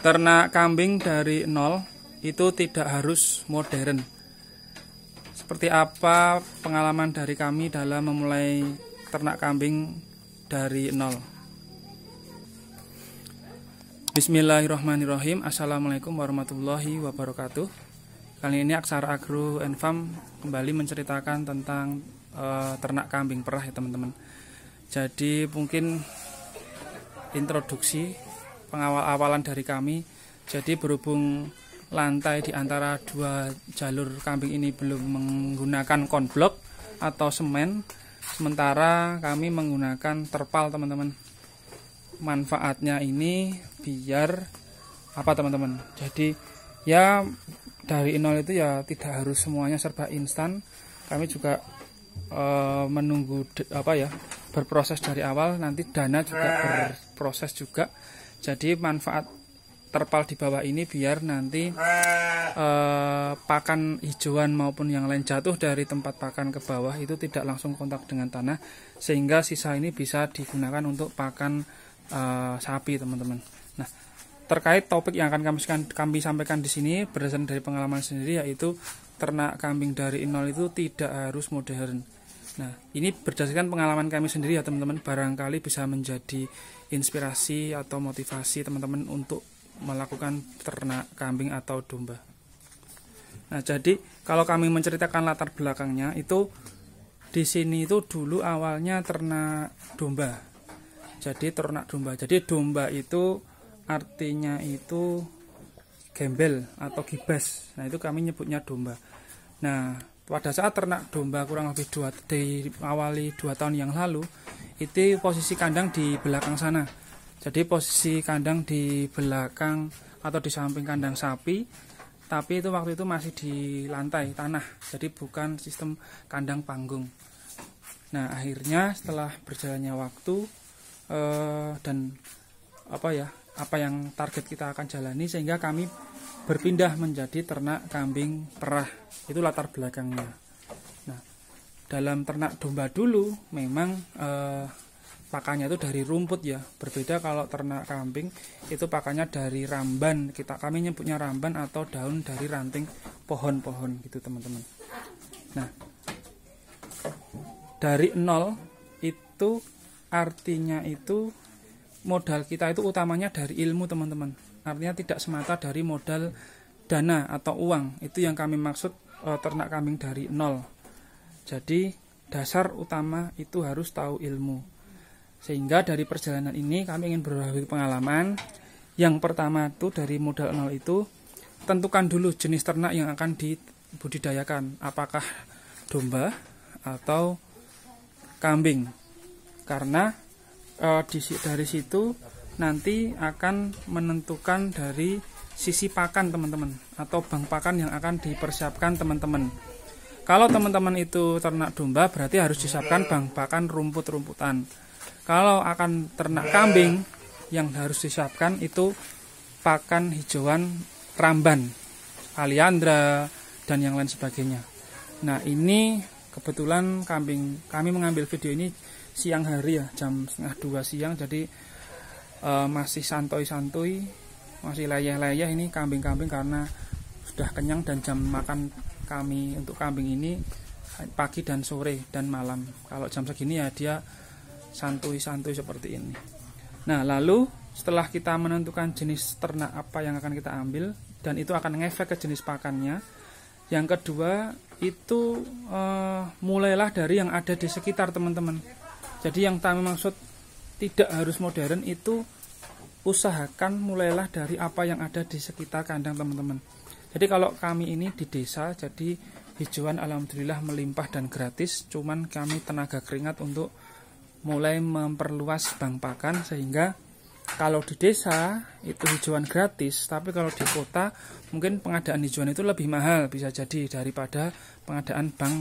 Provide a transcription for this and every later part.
Ternak kambing dari nol itu tidak harus modern. Seperti apa pengalaman dari kami dalam memulai ternak kambing dari nol? Bismillahirrahmanirrahim. Assalamualaikum warahmatullahi wabarakatuh. Kali ini Aksara Agro and Farm kembali menceritakan tentang ternak kambing perah ya teman-teman. Jadi mungkin introduksi pengawal-awalan dari kami. Jadi berhubung lantai di antara dua jalur kambing ini belum menggunakan konblok atau semen, sementara kami menggunakan terpal teman-teman. Manfaatnya ini biar apa teman-teman? Jadi ya dari nol itu ya tidak harus semuanya serba instan. Kami juga menunggu berproses dari awal, nanti dana juga berproses juga. Jadi manfaat terpal di bawah ini biar nanti pakan hijauan maupun yang lain jatuh dari tempat pakan ke bawah itu tidak langsung kontak dengan tanah, sehingga sisa ini bisa digunakan untuk pakan sapi teman-teman. Nah, terkait topik yang akan kami sampaikan di sini berdasarkan dari pengalaman sendiri, yaitu ternak kambing dari nol itu tidak harus modern. Nah, ini berdasarkan pengalaman kami sendiri ya teman-teman, barangkali bisa menjadi inspirasi atau motivasi teman-teman untuk melakukan ternak kambing atau domba. Nah, jadi kalau kami menceritakan latar belakangnya itu di sini itu dulu awalnya ternak domba. Jadi ternak domba. Jadi domba itu artinya itu gembel atau gibas. Nah, itu kami nyebutnya domba. Nah, pada saat ternak domba kurang lebih awali 2 tahun yang lalu, itu posisi kandang di belakang sana. Jadi posisi kandang di belakang atau di samping kandang sapi, tapi itu waktu itu masih di lantai tanah. Jadi bukan sistem kandang panggung. Nah, akhirnya setelah berjalannya waktu dan apa yang target kita akan jalani, sehingga kami berpindah menjadi ternak kambing perah. Itu latar belakangnya. Nah, dalam ternak domba dulu memang pakannya itu dari rumput ya. Berbeda kalau ternak kambing itu pakannya dari ramban. Kami nyebutnya ramban atau daun dari ranting pohon-pohon gitu teman-teman. Nah, dari nol itu artinya itu modal kita itu utamanya dari ilmu teman-teman. Artinya tidak semata dari modal dana atau uang. Itu yang kami maksud ternak kambing dari nol. Jadi dasar utama itu harus tahu ilmu. Sehingga dari perjalanan ini kami ingin berbagi pengalaman. Yang pertama itu dari modal nol itu tentukan dulu jenis ternak yang akan dibudidayakan. Apakah domba atau kambing. Karena dari situ nanti akan menentukan dari sisi pakan teman-teman, atau bank pakan yang akan dipersiapkan teman-teman. Kalau teman-teman itu ternak domba berarti harus disiapkan bank pakan rumput-rumputan. Kalau akan ternak kambing yang harus disiapkan itu pakan hijauan ramban, aliandra dan yang lain sebagainya. Nah, ini kebetulan kami mengambil video ini siang hari ya, jam 1:30 siang. Jadi masih santuy-santuy, masih layah-layah ini kambing-kambing karena sudah kenyang, dan jam makan kami untuk kambing ini pagi dan sore dan malam. Kalau jam segini ya dia santuy-santuy seperti ini. Nah, lalu setelah kita menentukan jenis ternak apa yang akan kita ambil, dan itu akan ngefek ke jenis pakannya. Yang kedua itu mulailah dari yang ada di sekitar teman-teman. Jadi yang kami maksud tidak harus modern itu usahakan mulailah dari apa yang ada di sekitar kandang teman-teman. Jadi kalau kami ini di desa, jadi hijauan alhamdulillah melimpah dan gratis. Cuman kami tenaga keringat untuk mulai memperluas bank pakan, sehingga kalau di desa itu hijauan gratis, tapi kalau di kota mungkin pengadaan hijauan itu lebih mahal bisa jadi daripada pengadaan bank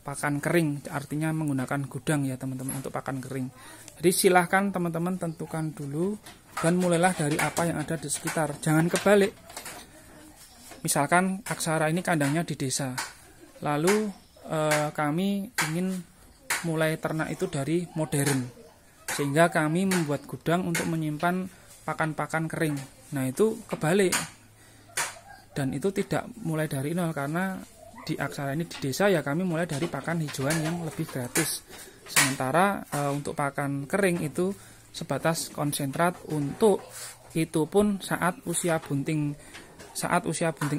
pakan kering, artinya menggunakan gudang ya teman-teman untuk pakan kering. Jadi silahkan teman-teman tentukan dulu dan mulailah dari apa yang ada di sekitar, jangan kebalik. Misalkan Aksara ini kandangnya di desa, lalu kami ingin mulai ternak itu dari modern, sehingga kami membuat gudang untuk menyimpan pakan-pakan kering. Nah itu kebalik, dan itu tidak mulai dari nol, karena di Aksara ini di desa ya kami mulai dari pakan hijauan yang lebih gratis. Sementara untuk pakan kering itu sebatas konsentrat, untuk itu pun saat usia bunting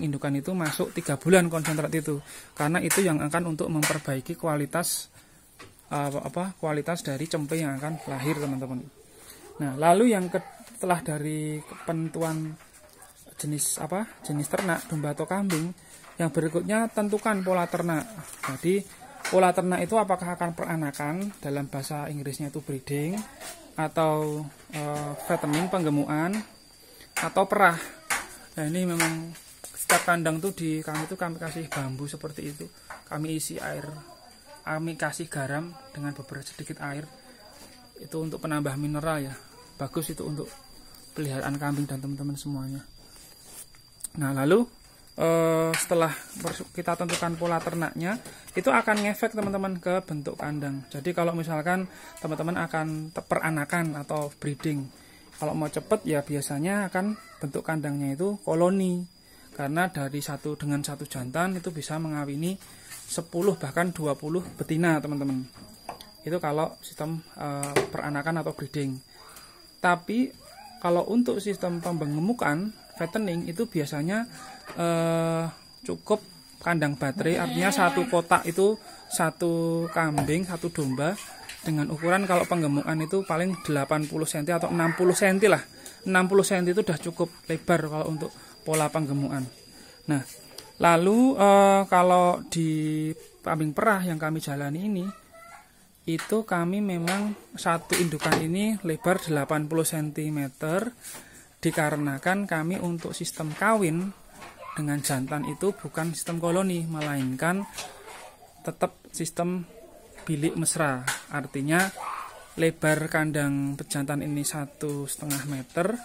indukan itu masuk 3 bulan konsentrat itu, karena itu yang akan untuk memperbaiki kualitas kualitas dari cempe yang akan lahir, teman-teman. Nah, lalu yang setelah dari penentuan jenis ternak domba atau kambing, yang berikutnya tentukan pola ternak. Jadi pola ternak itu apakah akan peranakan, dalam bahasa Inggrisnya itu breeding, atau fattening penggemukan, atau perah. Nah ini memang setiap kandang tuh kami kasih bambu seperti itu, kami isi air, kami kasih garam dengan beberapa sedikit air, itu untuk penambah mineral ya, bagus itu untuk peliharaan kambing dan teman-teman semuanya. Nah lalu setelah kita tentukan pola ternaknya, itu akan ngefek teman-teman ke bentuk kandang. Jadi kalau misalkan teman-teman akan peranakan atau breeding, kalau mau cepet ya biasanya akan bentuk kandangnya itu koloni, karena dari satu jantan itu bisa mengawini 10 bahkan 20 betina, teman-teman. Itu kalau sistem peranakan atau breeding. Tapi kalau untuk sistem penggemukan fattening itu biasanya cukup kandang baterai, artinya satu kotak itu satu kambing, satu domba, dengan ukuran kalau penggemukan itu paling 80 cm atau 60 cm lah. 60 cm itu udah cukup lebar kalau untuk pola penggemukan. Nah, lalu kalau di kambing perah yang kami jalani ini, itu kami memang satu indukan ini lebar 80 cm, dikarenakan kami untuk sistem kawin dengan jantan itu bukan sistem koloni, melainkan tetap sistem bilik mesra. Artinya lebar kandang pejantan ini 1,5 meter.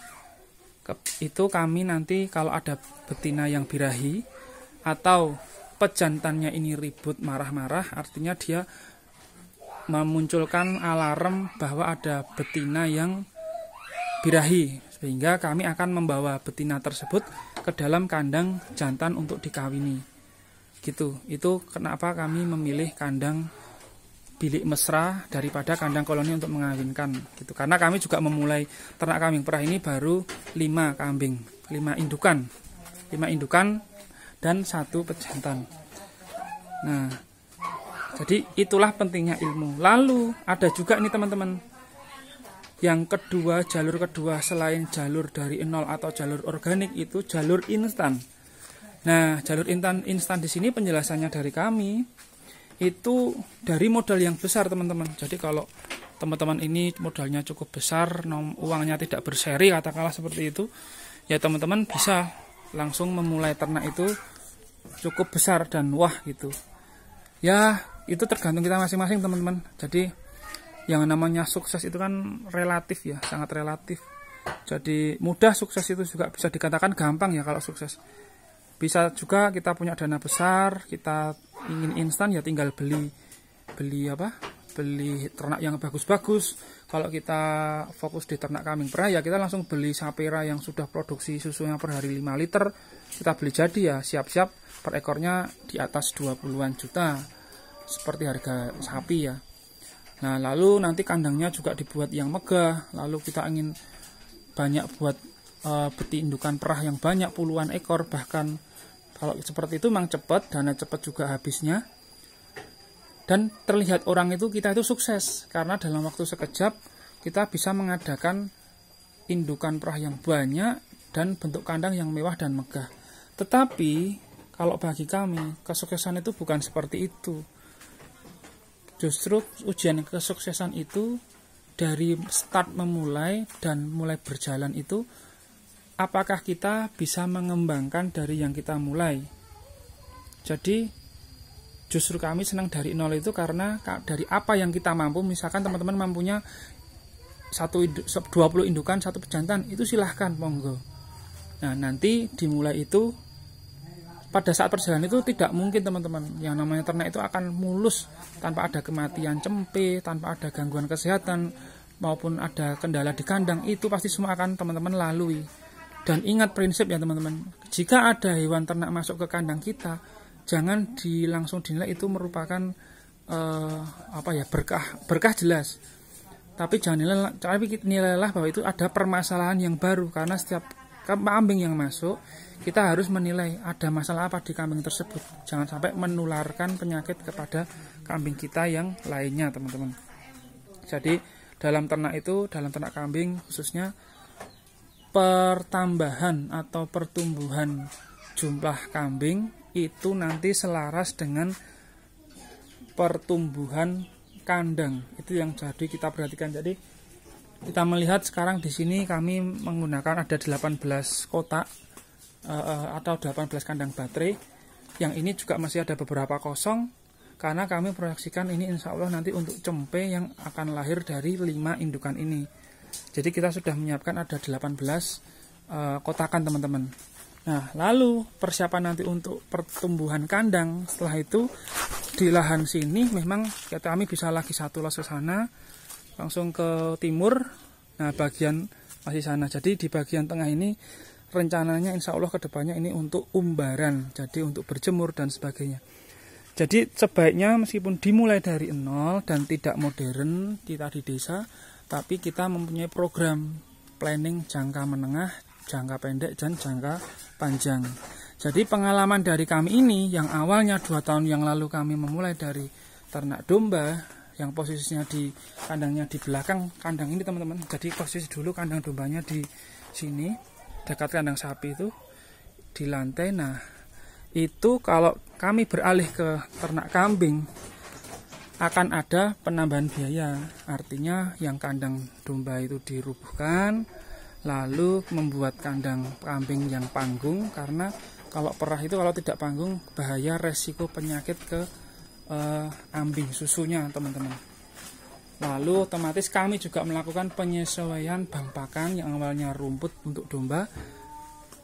Itu kami nanti kalau ada betina yang birahi atau pejantannya ini ribut marah-marah, artinya dia memunculkan alarm bahwa ada betina yang birahi, sehingga kami akan membawa betina tersebut ke dalam kandang jantan untuk dikawini. Gitu. Itu kenapa kami memilih kandang bilik mesra daripada kandang koloni untuk mengawinkan. Gitu. Karena kami juga memulai ternak kambing perah ini baru 5 kambing, 5 indukan dan 1 pejantan. Nah, jadi itulah pentingnya ilmu. Lalu ada juga nih teman-teman, yang kedua, jalur kedua selain jalur dari nol atau jalur organik itu jalur instan. Nah, jalur instan di sini penjelasannya dari kami itu dari modal yang besar, teman-teman. Jadi kalau teman-teman ini modalnya cukup besar, uangnya tidak berseri, katakanlah seperti itu, ya teman-teman bisa langsung memulai ternak itu cukup besar dan wah gitu. Ya, itu tergantung kita masing-masing, teman-teman. Jadi yang namanya sukses itu kan relatif ya, sangat relatif. Jadi mudah sukses itu juga bisa dikatakan gampang ya kalau sukses. Bisa juga kita punya dana besar, kita ingin instan ya tinggal beli ternak yang bagus-bagus. Kalau kita fokus di ternak kambing perah ya kita langsung beli sapera yang sudah produksi susunya per hari 5 liter. Kita beli jadi ya, siap-siap per ekornya di atas 20-an juta. Seperti harga sapi ya. Nah, lalu nanti kandangnya juga dibuat yang megah. Lalu kita ingin banyak buat indukan perah yang banyak, puluhan ekor. Bahkan kalau seperti itu memang cepat, dana cepat juga habisnya. Dan terlihat orang itu kita itu sukses. Karena dalam waktu sekejap kita bisa mengadakan indukan perah yang banyak dan bentuk kandang yang mewah dan megah. Tetapi kalau bagi kami, kesuksesan itu bukan seperti itu. Justru ujian kesuksesan itu dari start memulai dan mulai berjalan itu, apakah kita bisa mengembangkan dari yang kita mulai. Jadi justru kami senang dari nol itu karena dari apa yang kita mampu. Misalkan teman-teman mampunya 20 indukan, 1 pejantan, itu silahkan monggo. Nah, nanti dimulai itu pada saat perjalanan itu tidak mungkin teman-teman, yang namanya ternak itu akan mulus tanpa ada kematian cempe, tanpa ada gangguan kesehatan, maupun ada kendala di kandang, itu pasti semua akan teman-teman lalui. Dan ingat prinsip ya teman-teman, jika ada hewan ternak masuk ke kandang kita, jangan langsung dinilai itu merupakan berkah jelas. Tapi nilailah bahwa itu ada permasalahan yang baru, karena setiap kambing yang masuk kita harus menilai ada masalah apa di kambing tersebut. Jangan sampai menularkan penyakit kepada kambing kita yang lainnya teman-teman. Jadi dalam ternak kambing khususnya, pertambahan atau pertumbuhan jumlah kambing itu nanti selaras dengan pertumbuhan kandang. Itu yang jadi kita perhatikan. Jadi kita melihat sekarang di sini kami menggunakan ada 18 kotak atau 18 kandang baterai. Yang ini juga masih ada beberapa kosong, karena kami proyeksikan ini insya Allah nanti untuk cempe yang akan lahir dari 5 indukan ini. Jadi kita sudah menyiapkan ada 18 kotakan teman-teman. Nah, lalu persiapan nanti untuk pertumbuhan kandang. Setelah itu di lahan sini memang kami bisa lagi satu los ke sana, langsung ke timur. Nah, bagian masih sana. Jadi di bagian tengah ini rencananya insya Allah kedepannya ini untuk umbaran, jadi untuk berjemur dan sebagainya. Jadi sebaiknya meskipun dimulai dari nol dan tidak modern kita di desa, tapi kita mempunyai program planning jangka menengah, jangka pendek, dan jangka panjang. Jadi pengalaman dari kami ini yang awalnya 2 tahun yang lalu kami memulai dari ternak domba yang posisinya di kandangnya di belakang kandang ini teman-teman. Jadi posisi dulu kandang dombanya di sini dekat kandang sapi itu di lantai. Nah, itu kalau kami beralih ke ternak kambing akan ada penambahan biaya. Artinya yang kandang domba itu dirubuhkan, lalu membuat kandang kambing yang panggung, karena kalau perah itu kalau tidak panggung bahaya resiko penyakit ke kambing susunya teman-teman. Lalu otomatis kami juga melakukan penyesuaian bang pakan yang awalnya rumput untuk domba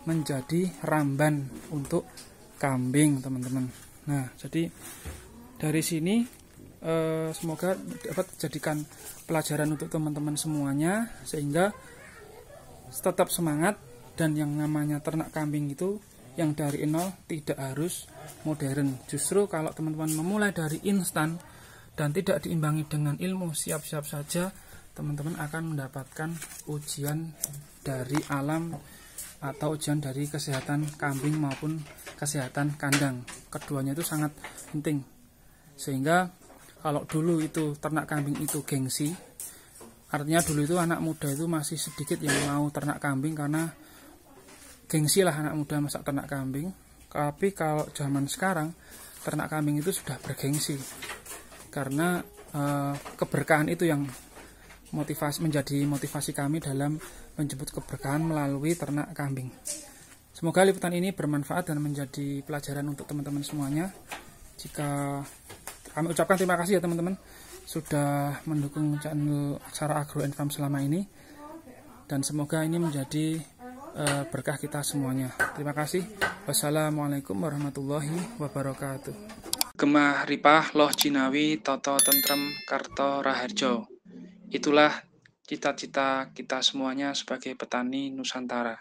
menjadi ramban untuk kambing teman-teman. Nah, jadi dari sini semoga dapat dijadikan pelajaran untuk teman-teman semuanya, sehingga tetap semangat. Dan yang namanya ternak kambing itu yang dari nol tidak harus modern. Justru kalau teman-teman memulai dari instan dan tidak diimbangi dengan ilmu, siap-siap saja teman-teman akan mendapatkan ujian dari alam atau ujian dari kesehatan kambing maupun kesehatan kandang. Keduanya itu sangat penting. Sehingga kalau dulu itu ternak kambing itu gengsi, artinya dulu itu anak muda itu masih sedikit yang mau ternak kambing karena gengsi lah anak muda masak ternak kambing. Tapi kalau zaman sekarang ternak kambing itu sudah bergengsi, karena keberkahan itu yang menjadi motivasi kami dalam menjemput keberkahan melalui ternak kambing. Semoga liputan ini bermanfaat dan menjadi pelajaran untuk teman-teman semuanya. Jika kami ucapkan terima kasih ya teman-teman sudah mendukung channel Aksara Agro and Farm selama ini, dan semoga ini menjadi berkah kita semuanya. Terima kasih. Wassalamualaikum warahmatullahi wabarakatuh. Gemah Ripah Loh Jinawi Toto Tentrem Karto Raharjo. Itulah cita-cita kita semuanya sebagai petani Nusantara.